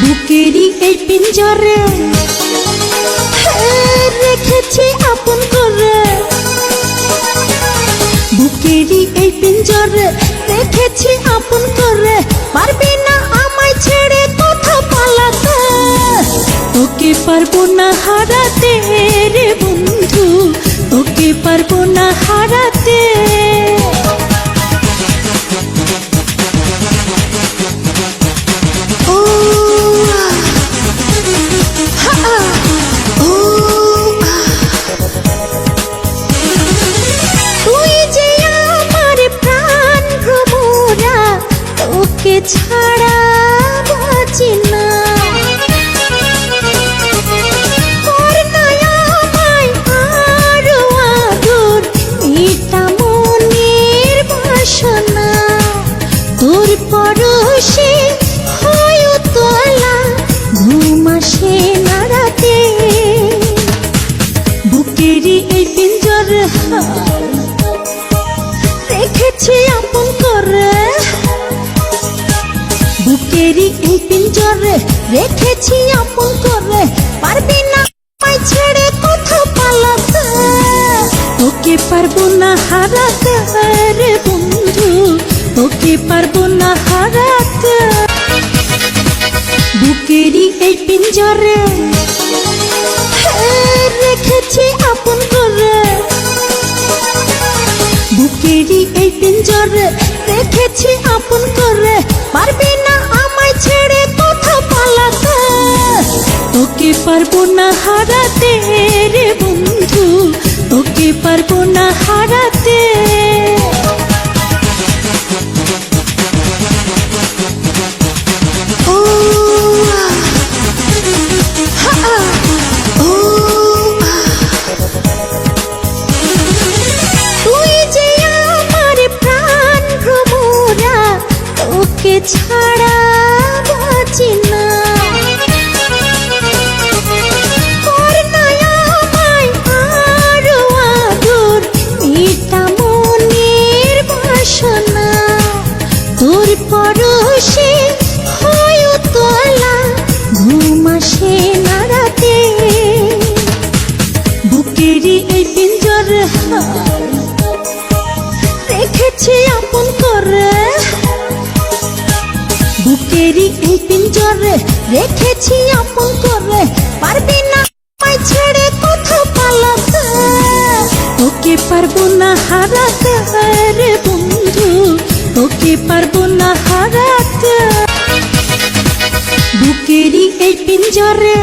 বুকেরই এই পিঞ্জরে রেখেছি আপন করে, বুকেরই এই পিঞ্জরে রেখেছি আপন করে। পারবি না আমায় ছেড়ে কোথাও পালাতে, তোকে পারবো না হারাতে রে বন্ধু, তোকে পারবো না হারাতে। তোকে ছাড়া বাঁচি না, আরো আদর এটা মনের বাসনা। তোর পরশে হয় তোলা ঘুম আসে না রাতে, বুকেরই এই পিঞ্জরে রেখেছি আপন করে, বুকেরই এই পিঞ্জরে রেখেছি আপন করে। পারবি না আমায় ছেড়ে কোথাও পালাতে, তোকে পারবো না হারাতে রে বন্ধু, তোকে পারবো না হারাতে। বুকেরই এই পিঞ্জরে রেখেছি আপন করে, বুকেরই এই পিঞ্জরে রেখেছি আপন করে। পারবি না আমায় ছেড়ে কোথাও পালাতে, তোকে পারবো না হারাতে রে বন্ধু, তোকে পারবো না হারাতে। তোকে ছাড়া বাঁচি না, আরো আদর এটা মনের বাসনা। তোর পরশে হয় তোলা ঘুম আসে না রাতে, বুকেরই এই পিঞ্জরে রেখেছি আপন করে, বুকেরই এই পিঞ্জরে রেখেছি আপন করে। পারবি না আমায় ছেড়ে কোথাও পালাতে, তোকে পারবো না হারাতে রে বন্ধু, তোকে পারবো না হারাতে। বুকেরই এই পিঞ্জরে